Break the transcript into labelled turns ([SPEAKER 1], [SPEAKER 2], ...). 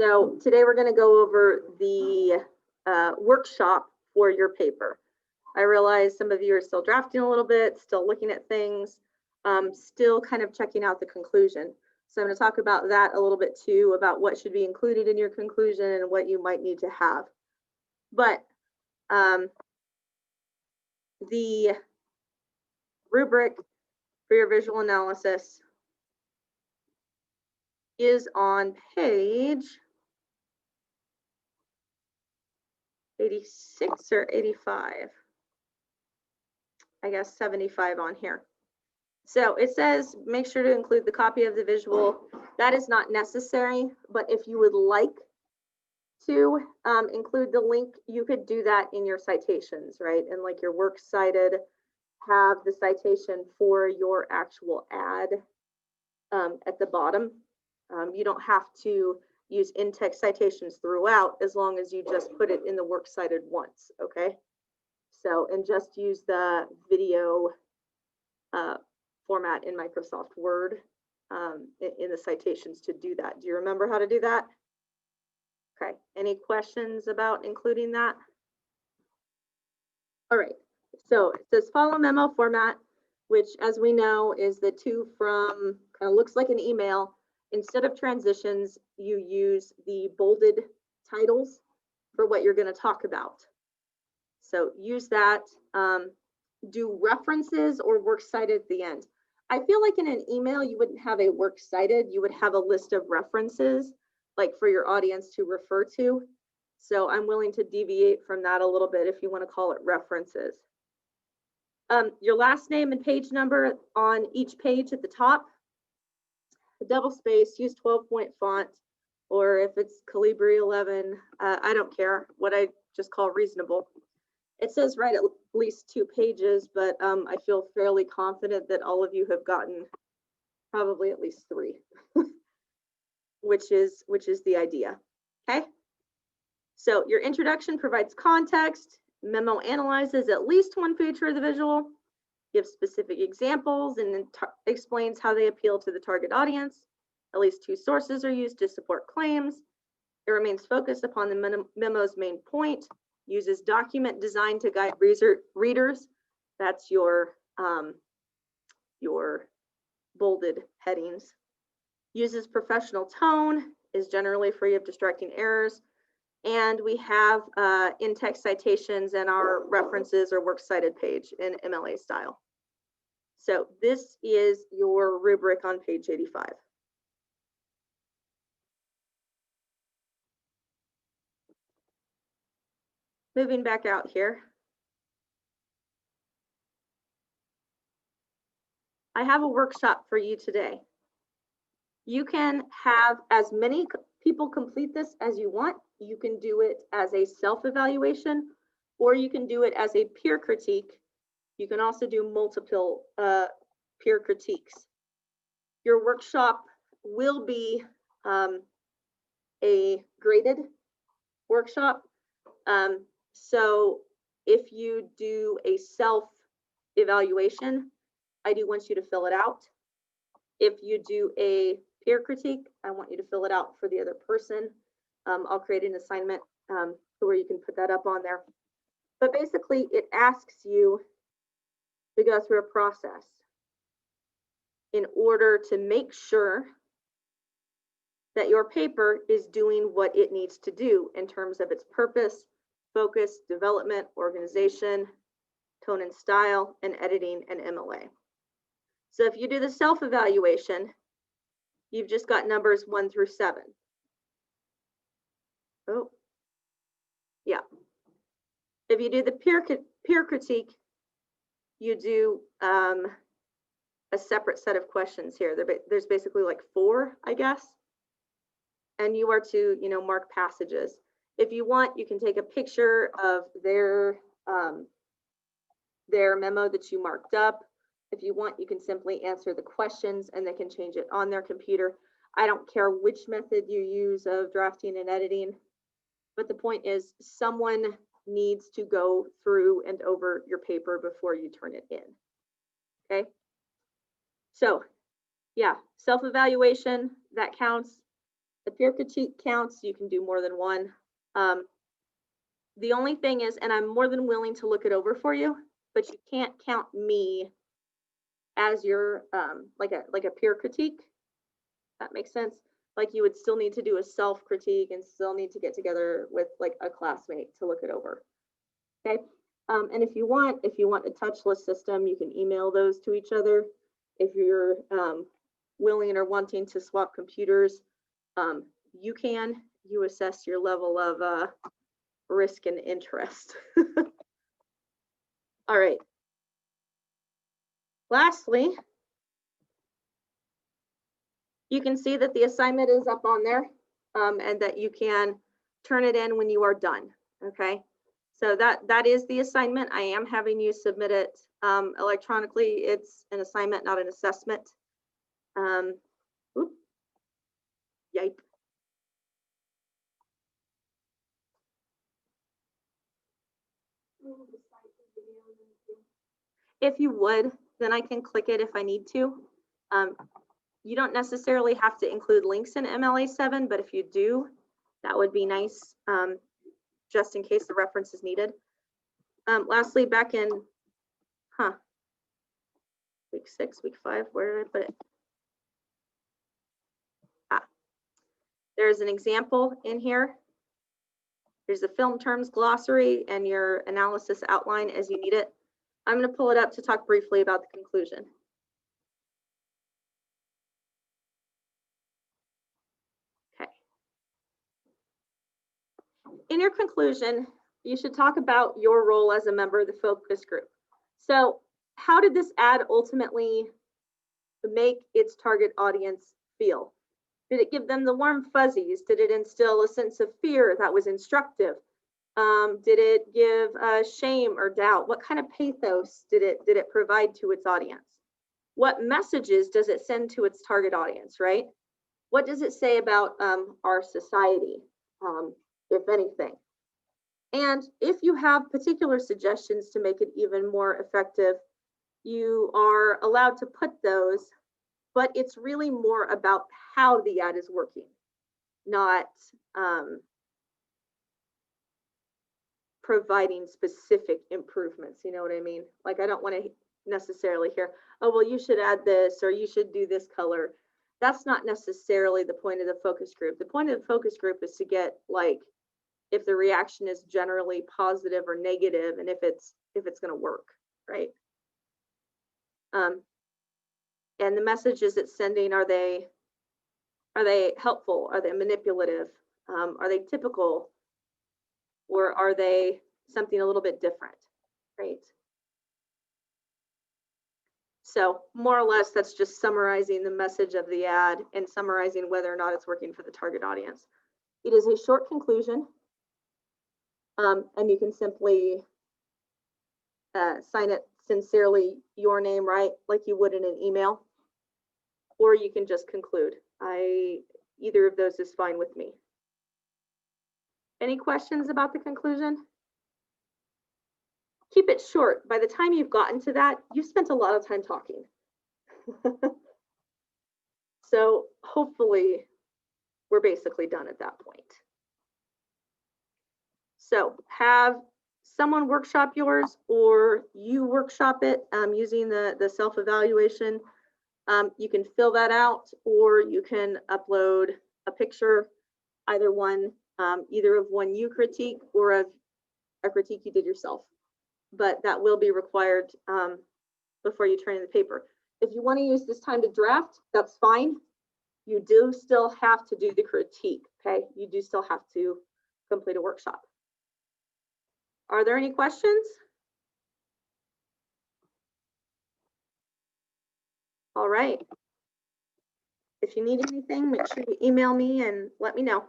[SPEAKER 1] So today we're going to go over the workshop for your paper. I realize some of you are still drafting a little bit, still looking at things, still kind of checking out the conclusion. So I'm going to talk about that a little bit too, about what should be included in your conclusion and what you might need to have. But the rubric for your visual analysis is on page 86 or 85. I guess 75 on here. So it says make sure to include the copy of the visual. That is not necessary, but if you would like to include the link, you could do that in your citations, right? And like your works cited, have the citation for your actual ad at the bottom. You don't have to use in-text citations throughout as long as you just put it in the works cited once, okay? So, and just use the video format in Microsoft Word in the citations to do that. Do you remember how to do that? Okay, any questions about including that? All right, so it says follow memo format, which as we know is the two from, kind of looks like an email. Instead of transitions, you use the bolded titles for what you're going to talk about. So use that. Do references or works cited at the end. I feel like in an email, you wouldn't have a works cited. You would have a list of references, like for your audience to refer to. So I'm willing to deviate from that a little bit if you want to call it references. Your last name and page number on each page at the top. A double space, use 12-point font, or if it's Calibri 11, I don't care, what I just call reasonable. It says write at least 2 pages, but I feel fairly confident that all of you have gotten probably at least 3, which is the idea, okay? So your introduction provides context, memo analyzes at least 1 feature of the visual, gives specific examples, and then explains how they appeal to the target audience. At least 2 sources are used to support claims. It remains focused upon the memo's main point, uses document design to guide readers. That's your bolded headings. Uses professional tone, is generally free of distracting errors. And we have in-text citations and our references or works cited page in MLA style. So this is your rubric on page 85. Moving back out here. I have a workshop for you today. You can have as many people complete this as you want. You can do it as a self-evaluation, or you can do it as a peer critique. You can also do multiple peer critiques. Your workshop will be a graded workshop. So if you do a self-evaluation, I do want you to fill it out. If you do a peer critique, I want you to fill it out for the other person. I'll create an assignment where you can put that up on there. But basically, it asks you to go through a process in order to make sure that your paper is doing what it needs to do in terms of its purpose, focus, development, organization, tone and style, and editing and MLA. So if you do the self-evaluation, you've just got numbers 1 through 7. Oh, yeah. If you do the peer critique, you do a separate set of questions here. There's basically like 4, I guess. And you are to, mark passages. If you want, you can take a picture of their memo that you marked up. If you want, you can simply answer the questions and they can change it on their computer. I don't care which method you use of drafting and editing, but the point is someone needs to go through and over your paper before you turn it in, okay? So yeah, self-evaluation, that counts. The peer critique counts. You can do more than one. The only thing is, and I'm more than willing to look it over for you, but you can't count me as your like a peer critique. That makes sense. Like you would still need to do a self critique and still need to get together with like a classmate to look it over. Okay. And if you want a touchless system, you can email those to each other. If you're willing or wanting to swap computers, you can. You assess your level of risk and interest. All right. Lastly, you can see that the assignment is up on there and that you can turn it in when you are done. Okay. So that is the assignment. I am having you submit it electronically. It's an assignment, not an assessment. Yipe. If you would, then I can click it if I need to. You don't necessarily have to include links in MLA 7, but if you do, that would be nice, just in case the reference is needed. Lastly, back in, week 6, week 5, where did I put it? There's an example in here. There's a film terms glossary and your analysis outline as you need it. I'm going to pull it up to talk briefly about the conclusion. Okay. In your conclusion, you should talk about your role as a member of the focus group. So how did this ad ultimately make its target audience feel? Did it give them the warm fuzzies? Did it instill a sense of fear that was instructive? Did it give shame or doubt? What kind of pathos did it provide to its audience? What messages does it send to its target audience, right? What does it say about our society, if anything? And if you have particular suggestions to make it even more effective, you are allowed to put those, but it's really more about how the ad is working, not providing specific improvements. You know what I mean? Like, I don't want to necessarily hear, oh, well, you should add this or you should do this color. That's not necessarily the point of the focus group. The point of the focus group is to get, like, if the reaction is generally positive or negative, and if it's going to work, right? And the messages it's sending, are they helpful? Are they manipulative? Are they typical? Or are they something a little bit different, right? So more or less, that's just summarizing the message of the ad and summarizing whether or not it's working for the target audience. It is a short conclusion, and you can simply sign it sincerely, your name, right, like you would in an email, or you can just conclude. Either of those is fine with me. Any questions about the conclusion? Keep it short. By the time you've gotten to that, you've spent a lot of time talking. So hopefully we're basically done at that point. So have someone workshop yours, or you workshop it using the self-evaluation. You can fill that out, or you can upload a picture, either one, either of one you critique or of a critique you did yourself. But that will be required before you turn in the paper. If you want to use this time to draft, that's fine. You do still have to do the critique, okay? You do still have to complete a workshop. Are there any questions? All right. If you need anything, make sure you email me and let me know.